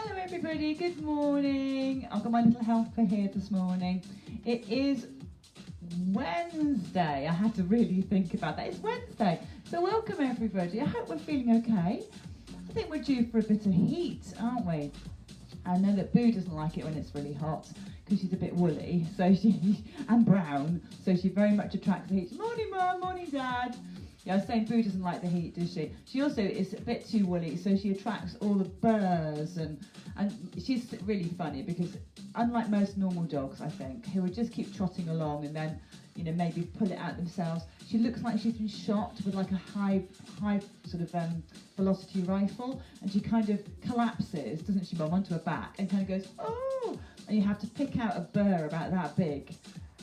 Hello everybody, good morning. I've got my little helper here this morning. It is Wednesday. I had to really think about that. It's Wednesday. So welcome everybody. I hope we're feeling okay. I think we're due for a bit of heat, aren't we? I know that Boo doesn't like it when it's really hot because she's a bit woolly, and brown, so she very much attracts the heat. Morning Mum, morning Dad. Yeah, I was saying Boo doesn't like the heat, does she? She also is a bit too woolly, so she attracts all the burrs, and she's really funny because unlike most normal dogs, I think, who would just keep trotting along and then, you know, maybe pull it out themselves, she looks like she's been shot with like a high sort of velocity rifle, and she kind of collapses, doesn't she, Mum, onto her back and kind of goes, oh, and you have to pick out a burr about that big.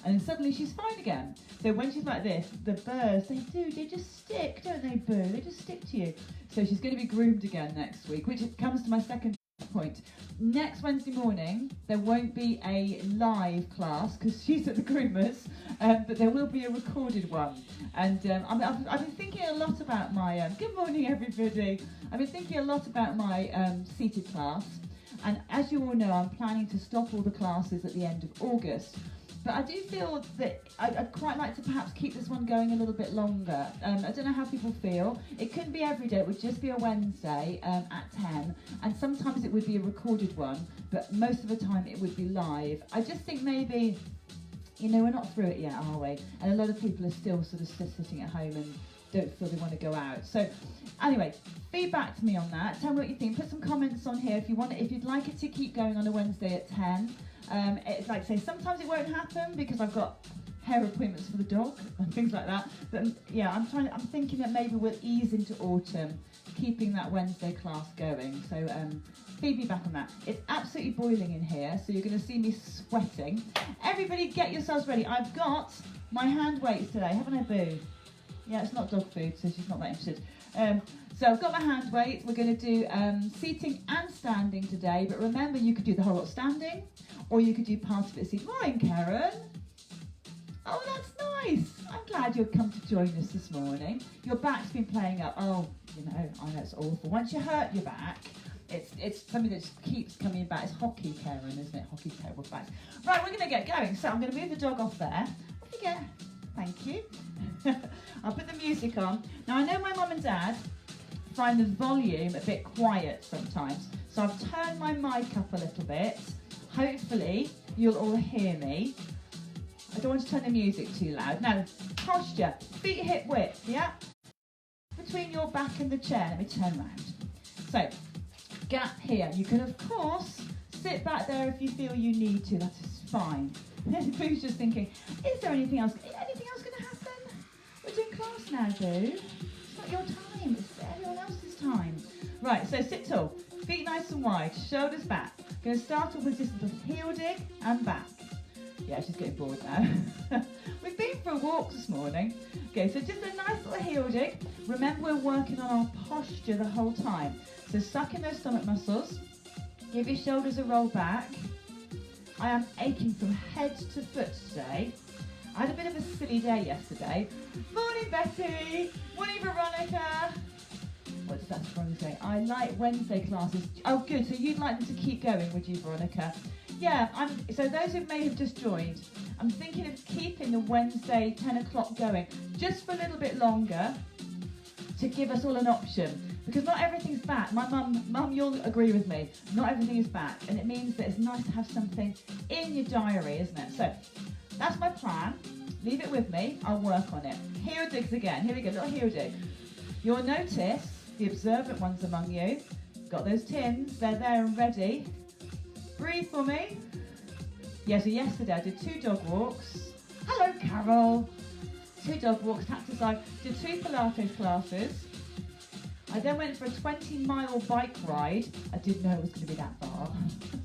And then suddenly she's fine again. So when she's like this, the burrs, they just stick, don't they, Boo? They just stick to you. So she's going to be groomed again next week, which comes to my second point. Next Wednesday morning, there won't be a live class because she's at the groomers, but there will be a recorded one. And I've been thinking a lot about my, good morning everybody. I've been thinking a lot about my seated class. And as you all know, I'm planning to stop all the classes at the end of August. But I do feel that I'd quite like to perhaps keep this one going a little bit longer. I don't know how people feel. It couldn't be every day, it would just be a Wednesday at 10. And sometimes it would be a recorded one, but most of the time it would be live. I just think maybe, you know, we're not through it yet, are we? And a lot of people are still sort of sitting at home and don't feel they want to go out. So anyway, feedback to me on that. Tell me what you think. Put some comments on here if you'd like it to keep going on a Wednesday at 10. It's like I say, sometimes it won't happen because I've got hair appointments for the dog and things like that. But yeah, I'm thinking that maybe we'll ease into autumn, keeping that Wednesday class going. So feed me back on that. It's absolutely boiling in here, so you're going to see me sweating. Everybody get yourselves ready. I've got my hand weights today, haven't I, Boo? Yeah, it's not dog food, so she's not that interested. So I've got my hand weights. We're going to do seating and standing today, but remember you could do the whole lot standing, or you could do part of it seated. Morning, Karen. Oh, that's nice. I'm glad you've come to join us this morning. Your back's been playing up. Oh, you know, I know it's awful. Once you hurt your back, it's something that just keeps coming back. It's hockey, Karen, isn't it? Hockey's terrible backs. Right, we're going to get going. So I'm going to move the dog off there. Off you go. Thank you. I'll put the music on. Now, I know my mum and dad find the volume a bit quiet sometimes, so I've turned my mic up a little bit. Hopefully, you'll all hear me. I don't want to turn the music too loud. Now, posture, feet hip width, yeah? Between your back and the chair. Let me turn around. So, gap here. You can, of course, sit back there if you feel you need to. That is fine. Boo's just thinking, is there anything else? Anything else going to happen? We're doing class now, Boo. It's not your time. It's everyone else's time. Right, so sit tall. Feet nice and wide. Shoulders back. Going to start off with just a little heel dig and back. Yeah, she's getting bored now. We've been for a walk this morning. Okay, so just a nice little heel dig. Remember, we're working on our posture the whole time. So suck in those stomach muscles. Give your shoulders a roll back. I am aching from head to foot today. I had a bit of a silly day yesterday. Morning, Betty. Morning, Veronica. What does that Veronica say? I like Wednesday classes. Oh, good. So you'd like them to keep going, would you, Veronica? Yeah. So those who may have just joined, I'm thinking of keeping the Wednesday 10 o'clock going just for a little bit longer to give us all an option. Because not everything's back. My mum, you'll agree with me. Not everything is back. And it means that it's nice to have something in your diary, isn't it? So that's my plan. Leave it with me. I'll work on it. Heel digs again. Here we go, little heel dig. You'll notice the observant ones among you. Got those tins. They're there and ready. Breathe for me. Yeah, so yesterday I did 2 dog walks. Hello, Carol. 2 dog walks, tapped aside. Did 2 Pilates classes. I then went for a 20-mile bike ride. I didn't know it was going to be that far.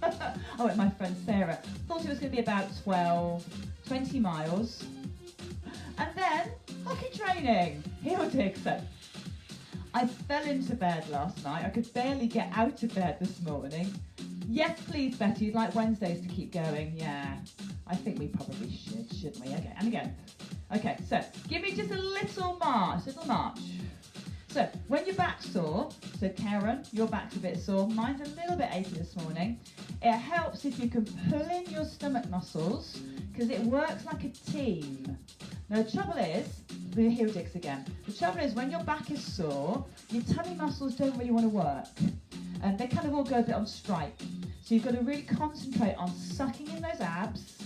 I went with my friend Sarah. Thought it was going to be about 20 miles. And then hockey training. Heel dig. So I fell into bed last night. I could barely get out of bed this morning. Yes, please, Betty. You'd like Wednesdays to keep going? Yeah. I think we probably should, shouldn't we? Okay, and again. Okay, so give me just a little march. So when your back's sore, so Karen, your back's a bit sore, mine's a little bit achy this morning, it helps if you can pull in your stomach muscles because it works like a team. Now the trouble is, the heel digs again, the trouble is when your back is sore, your tummy muscles don't really want to work and they kind of all go a bit on strike. So you've got to really concentrate on sucking in those abs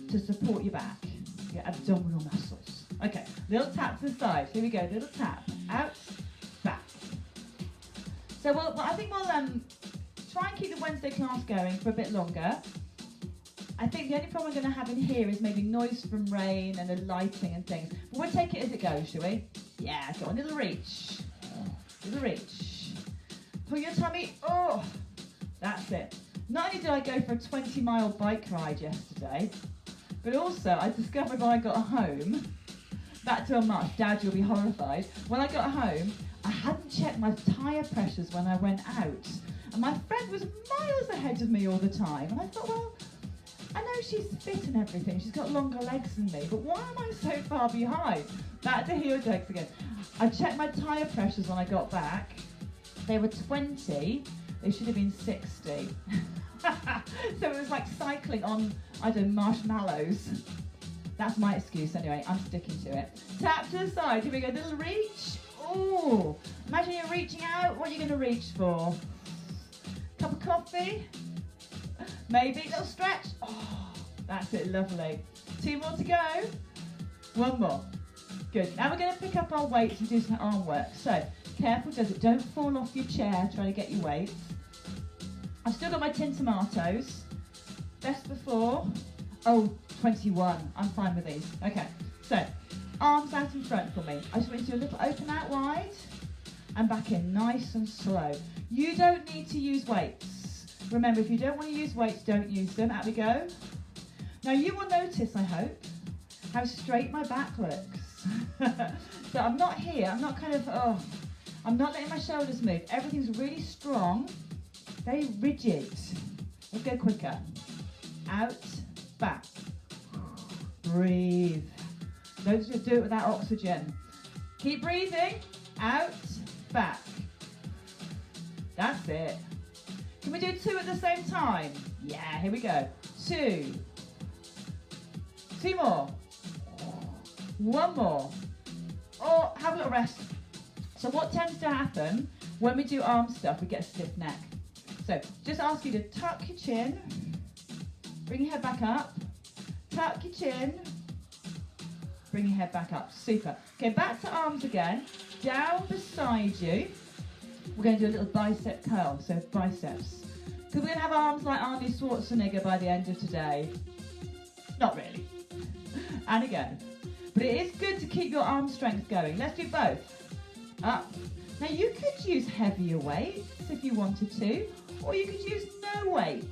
to support your back, your abdominal muscles. Okay, little tap to the side. Here we go, little tap. Out, back. So I think we'll try and keep the Wednesday class going for a bit longer. I think the only problem we're going to have in here is maybe noise from rain and the lighting and things. But we'll take it as it goes, shall we? Yeah, go on, little reach. Little reach. Pull your tummy. Oh, that's it. Not only did I go for a 20-mile bike ride yesterday, but also I discovered when I got home, back to a march, Dad, you'll be horrified. When I got home, I hadn't checked my tyre pressures when I went out. And my friend was miles ahead of me all the time. And I thought, well, I know she's fit and everything. She's got longer legs than me. But why am I so far behind? Back to heel digs again. I checked my tyre pressures when I got back. They were 20. They should have been 60. So it was like cycling on, I don't know, marshmallows. That's my excuse anyway. I'm sticking to it. Tap to the side. Here we go. Little reach. Oh, imagine you're reaching out. What are you going to reach for? Cup of coffee? Maybe. Little stretch. Oh, that's it. Lovely. 2 more to go. 1 more. Good. Now we're going to pick up our weights and do some arm work. So, careful, does it? Don't fall off your chair trying to get your weights. I've still got my tin tomatoes. Best before. Oh, 21. I'm fine with these. Okay. So, arms out in front for me. I just want you to do a little open out wide and back in nice and slow. You don't need to use weights. Remember, if you don't want to use weights, don't use them. Out we go. Now, you will notice, I hope, how straight my back looks. So I'm not here. I'm not kind of, I'm not letting my shoulders move. Everything's really strong, very rigid. Let's go quicker. Out, back. Breathe. Don't just do it without oxygen. Keep breathing. Out, back. That's it. Can we do 2 at the same time? Yeah, here we go. 2. 2 more. 1 more. Or have a little rest. So what tends to happen when we do arm stuff, we get a stiff neck. So just ask you to tuck your chin, bring your head back up, tuck your chin, bring your head back up. Super. Okay, back to arms again. Down beside you. We're going to do a little bicep curl, so biceps. Because we're going to have arms like Arnie Schwarzenegger by the end of today. Not really. And again. But it is good to keep your arm strength going. Let's do both. Up. Now you could use heavier weights if you wanted to, or you could use no weights.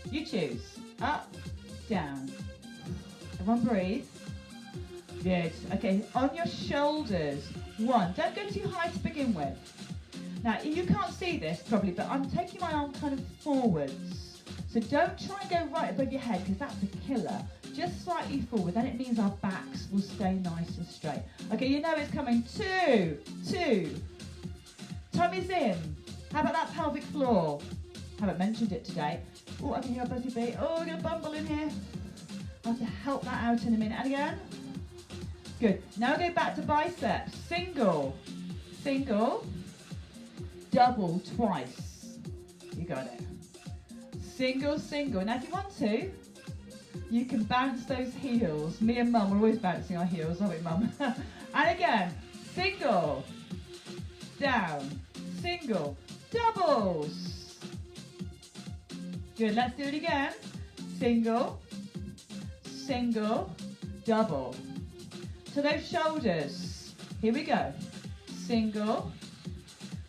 You choose. Up, down. Everyone breathe. Good. Okay, on your shoulders. 1. Don't go too high to begin with. Now, you can't see this probably, but I'm taking my arm kind of forwards. So don't try and go right above your head because that's a killer. Just slightly forward, then it means our backs will stay nice and straight. Okay, you know it's coming. 2, 2. Tummy's in. How about that pelvic floor? Haven't mentioned it today. Oh, I can hear a buzzy bee. Oh, we're going to bumble in here. I'll have to help that out in a minute. And again. Good. Now go back to biceps. Single. Single. Double twice. You got it. Single, single. Now if you want to, you can bounce those heels. Me and Mum, we're always bouncing our heels, aren't we, Mum? And again, single, down, single, doubles. Good, let's do it again. Single, single, double. To those shoulders. Here we go. Single,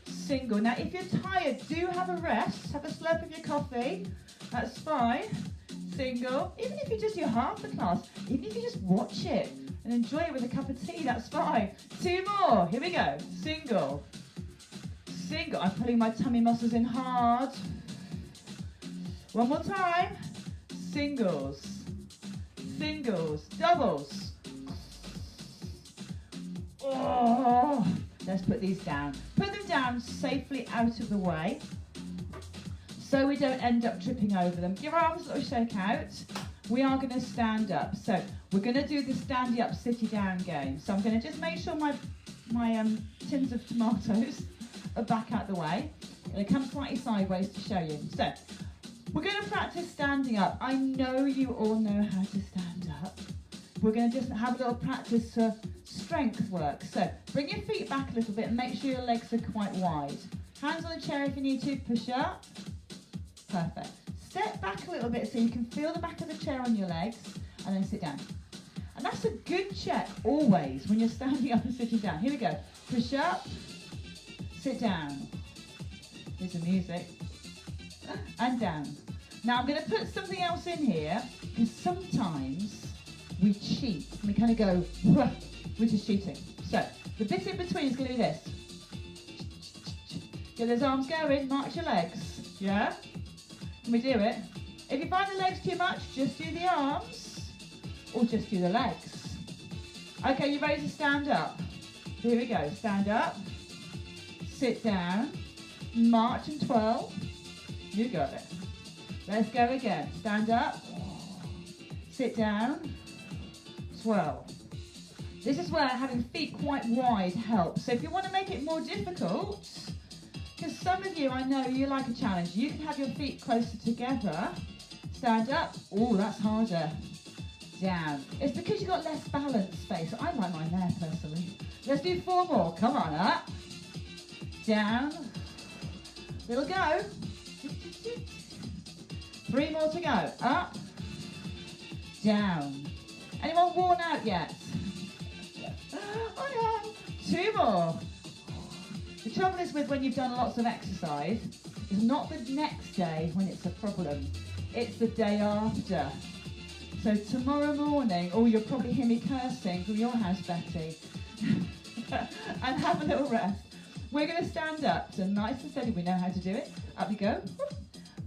single. Now, if you're tired, do have a rest. Have a slurp of your coffee. That's fine. Single. Even if you just do half the class, even if you just watch it and enjoy it with a cup of tea, that's fine. 2 more. Here we go. Single. Single. I'm pulling my tummy muscles in hard. 1 more time. Singles. Singles. Doubles. Oh, Let's put these down. Put them down safely out of the way so we don't end up tripping over them. Give our arms a little shake out. We are going to stand up. So we're going to do the standy up, sitty down game. So I'm going to just make sure my tins of tomatoes are back out the way. I'm going to come slightly sideways to show you. So we're going to practice standing up. I know you all know how to stand up. We're going to just have a little practice for strength work. So bring your feet back a little bit and make sure your legs are quite wide. Hands on the chair if you need to. Push up. Perfect. Step back a little bit so you can feel the back of the chair on your legs and then sit down. And that's a good check always when you're standing up and sitting down. Here we go. Push up. Sit down. Here's the music. And down. Now I'm going to put something else in here because sometimes we cheat. We kind of go, which is cheating. So the bit in between is going to be this. Get those arms going, march your legs. Yeah? Can we do it? If you find the legs too much, just do the arms or just do the legs. Okay, you ready to stand up? Here we go. Stand up. Sit down. March and twirl. You got it. Let's go again. Stand up. Sit down. Twirl. This is where having feet quite wide helps. So if you want to make it more difficult, because some of you, I know you like a challenge, you can have your feet closer together. Stand up. Oh, that's harder. Down. It's because you've got less balance space. I like mine there personally. Let's do 4 more. Come on, up. Down. Little go. 3 more to go. Up. Down. Anyone worn out yet? I am. 2 more. The trouble is with when you've done lots of exercise, it's not the next day when it's a problem. It's the day after. So tomorrow morning, oh, you'll probably hear me cursing from your house, Betty. And have a little rest. We're going to stand up. So nice and steady. We know how to do it. Up you go.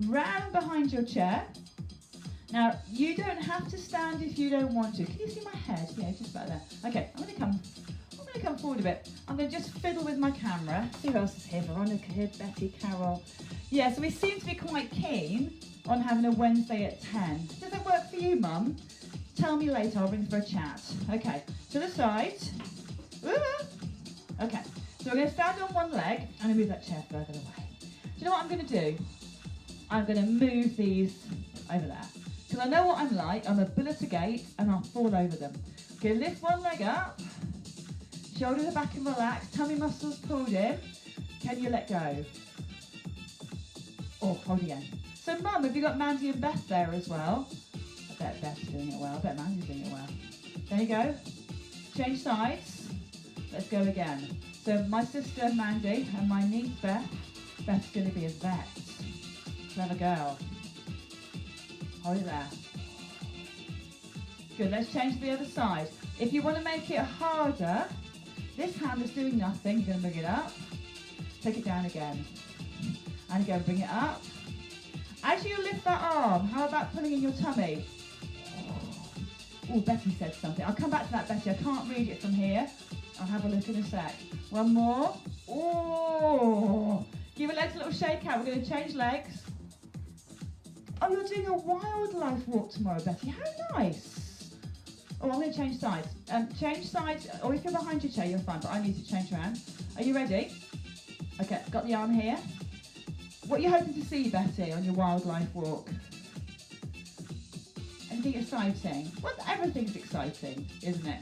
Round behind your chair. Now, you don't have to stand if you don't want to. Can you see my head? Yeah, just about there. Okay, I'm going to come forward a bit. I'm going to just fiddle with my camera. See who else is here. Veronica here, Betty, Carol. Yeah, so we seem to be quite keen on having a Wednesday at 10. Does that work for you, Mum? Tell me later. I'll ring for a chat. Okay, to the side. Okay, so we're going to stand on one leg. I'm going to move that chair further away. Do you know what I'm going to do? I'm going to move these over there. Because I know what I'm like. I'm a bull at a gate and I'll fall over them. Okay, lift one leg up. Shoulders are back and relaxed. Tummy muscles pulled in. Can you let go? Oh, hold again. So, Mum, have you got Mandy and Beth there as well? I bet Beth's doing it well. I bet Mandy's doing it well. There you go. Change sides. Let's go again. So, my sister Mandy and my niece Beth. Beth's going to be a vet. Clever girl. Hold it there. Good. Let's change to the other side. If you want to make it harder, this hand is doing nothing. You're going to bring it up. Take it down again. And again, bring it up. As you lift that arm, how about pulling in your tummy? Oh, Betty said something. I'll come back to that, Betty. I can't read it from here. I'll have a look in a sec. One more. Oh, give your legs a little shake out. We're going to change legs. Oh, you're doing a wildlife walk tomorrow, Betty. How nice. Oh, I'm going to change sides. Change sides, or if you're behind your chair, you're fine, but I need to change around. Are you ready? Okay, got the arm here. What are you hoping to see, Betty, on your wildlife walk? Anything exciting? Well, everything's exciting, isn't it?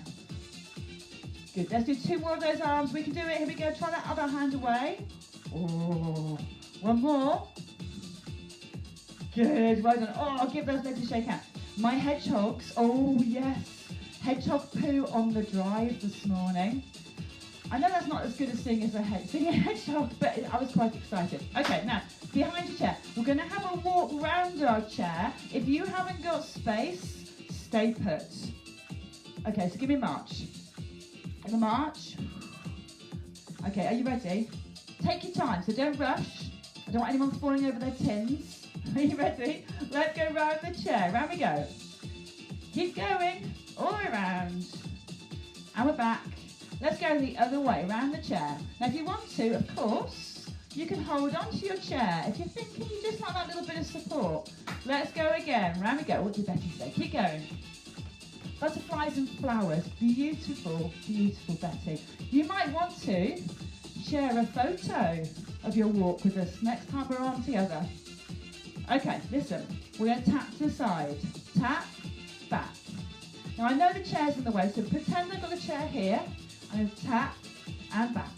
Good, let's do 2 more of those arms. We can do it. Here we go. Try that other hand away. Oh, one more. Good, well done. Oh, I'll give those legs a shake out. My hedgehogs, oh yes. Hedgehog poo on the drive this morning. I know that's not as good as seeing a hedgehog, but I was quite excited. Okay, now, behind your chair. We're going to have a walk round our chair. If you haven't got space, stay put. Okay, so give me a march. In a march. Okay, are you ready? Take your time, so don't rush. I don't want anyone falling over their tins. Are you ready? Let's go round the chair. Round we go. Keep going. All the way around. And we're back. Let's go the other way, round the chair. Now if you want to, of course, you can hold on to your chair. If you're thinking you just like that little bit of support. Let's go again, round we go. What did Betty say? Keep going. Butterflies and flowers, beautiful, beautiful Betty. You might want to share a photo of your walk with us next time we're on together. Okay, listen, we're going to tap to the side. Tap, back. Now I know the chair's in the way, so pretend I've got the chair here. I'm going to tap and back.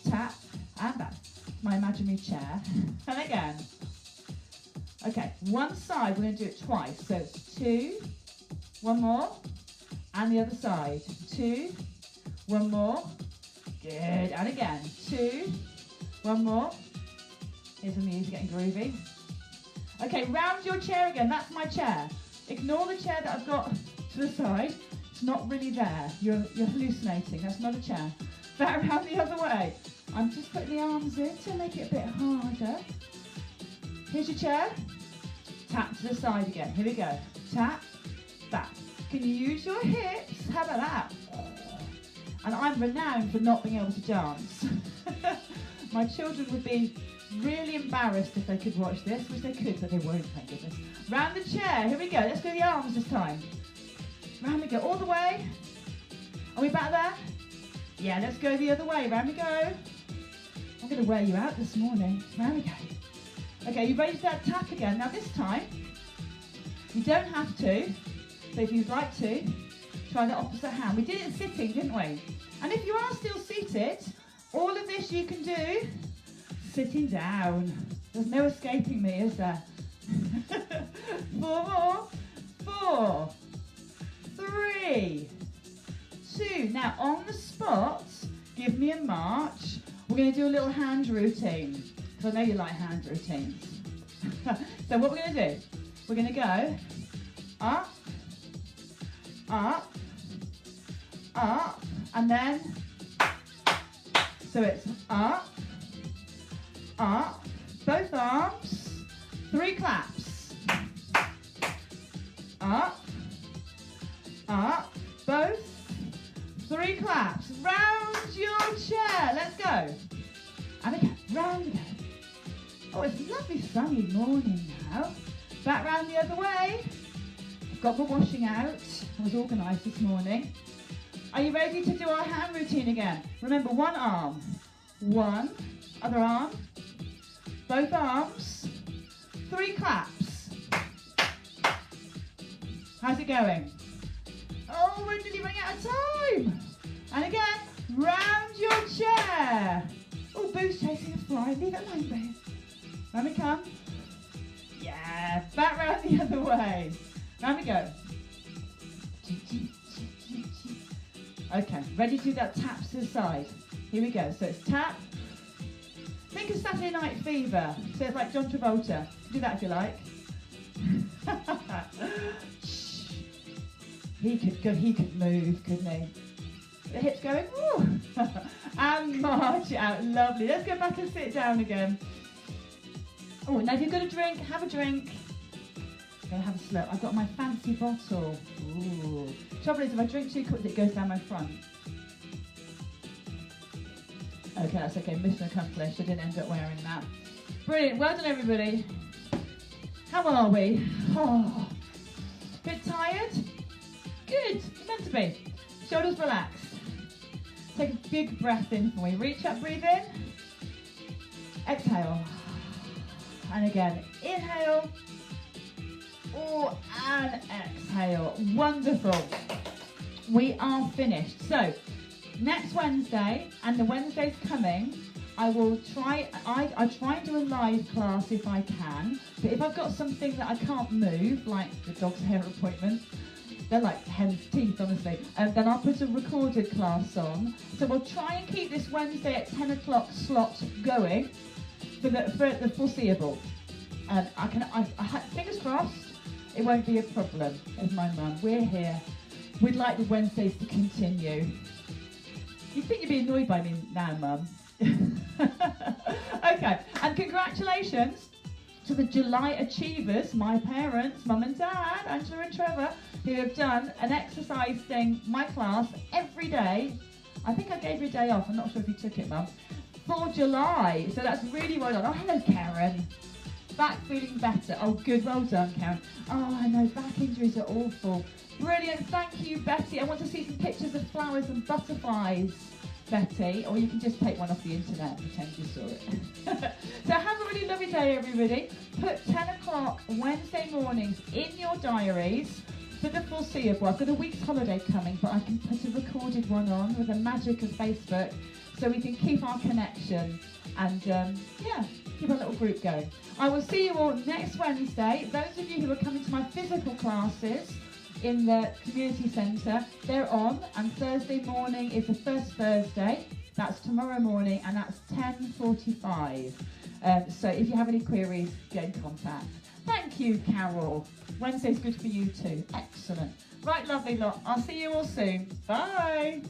Tap and back. My imaginary chair. And again. Okay, one side, we're going to do it twice. So it's 2, one more, and the other side. 2, one more. Good, and again. 2, one more. Here's the music getting groovy. Okay, round your chair again. That's my chair. Ignore the chair that I've got to the side. It's not really there. You're hallucinating. That's not a chair. Back around the other way. I'm just putting the arms in to make it a bit harder. Here's your chair. Tap to the side again. Here we go. Tap, back. Can you use your hips? How about that? And I'm renowned for not being able to dance. My children would be really embarrassed if they could watch this, which they could, but they won't, thank goodness. Round the chair. Here we go. Let's go the arms this time. Round we go. All the way. Are we back there? Yeah, let's go the other way. Round we go. I'm going to wear you out this morning. Round we go. Okay, you raise that tap again. Now this time, you don't have to. So if you'd like to, try the opposite hand. We did it sitting, didn't we? And if you are still seated, all of this you can do sitting down. There's no escaping me, is there? 4 more. 4, 3, 2. Now on the spot, give me a march. We're going to do a little hand routine, because I know you like hand routines. So what we're going to do, we're going to go up, up, up, and then, so it's up, up, both arms, 3 claps, up, up, both, 3 claps, round your chair, let's go, and again, round again. Oh, it's a lovely sunny morning now. Back round the other way. I've got my washing out. I was organised this morning. Are you ready to do our hand routine again? Remember, one arm. One, other arm. Both arms. 3 claps. How's it going? Oh, we're nearly running out of time. And again, round your chair. Oh, Boo's chasing a fly. Leave it alone, Boo. Round we come. Yeah, back round the other way. Round we go. Okay, ready to do that tap to the side. Here we go. So it's tap. Think of Saturday Night Fever. So it's like John Travolta. Do that if you like. He could move, couldn't he? The hips going. Woo. And march out. Lovely. Let's go back and sit down again. Oh, now if you've got a drink, have a drink. I'm going to have a slurp. I've got my fancy bottle. Ooh. Trouble is, if I drink too quickly, it goes down my front. Okay, that's okay. Mission accomplished. I didn't end up wearing that. Brilliant. Well done, everybody. How are we? Oh, bit tired? Good. You're meant to be. Shoulders relaxed. Take a big breath in for me. Reach up, breathe in. Exhale. And again, inhale. Oh, and exhale. Wonderful. We are finished. So, next Wednesday, and the Wednesdays coming, I try and do a live class if I can. But if I've got something that I can't move, like the dog's hair appointment, they're like hen's teeth, honestly, and then I'll put a recorded class on. So we'll try and keep this Wednesday at 10 o'clock slot going for the foreseeable. And fingers crossed, it won't be a problem, as my mum. We're here. We'd like the Wednesdays to continue. You'd think you'd be annoyed by me now, Mum. Okay, and congratulations to the July Achievers, my parents, Mum and Dad, Angela and Trevor, who have done an exercise thing, my class, every day I think I gave you a day off. I'm not sure if you took it, Mum. For July. So that's really well done. Oh, hello, Karen. Back feeling better. Oh, good. Well done, Karen. Oh, I know. Back injuries are awful. Brilliant. Thank you, Betty. I want to see some pictures of flowers and butterflies, Betty. Or you can just take one off the internet and pretend you saw it. So have a really lovely day, everybody. Put 10 o'clock Wednesday mornings in your diaries for the foreseeable. I've got a week's holiday coming, but I can put a recorded one on with the magic of Facebook so we can keep our connection and, yeah, keep our little group going. I will see you all next Wednesday. Those of you who are coming to my physical classes in the community centre, they're on, and Thursday morning is the first Thursday. That's tomorrow morning, and that's 10:45. So if you have any queries, get in contact. Thank you, Carol. Wednesday's good for you too. Excellent. Right, lovely lot. I'll see you all soon. Bye.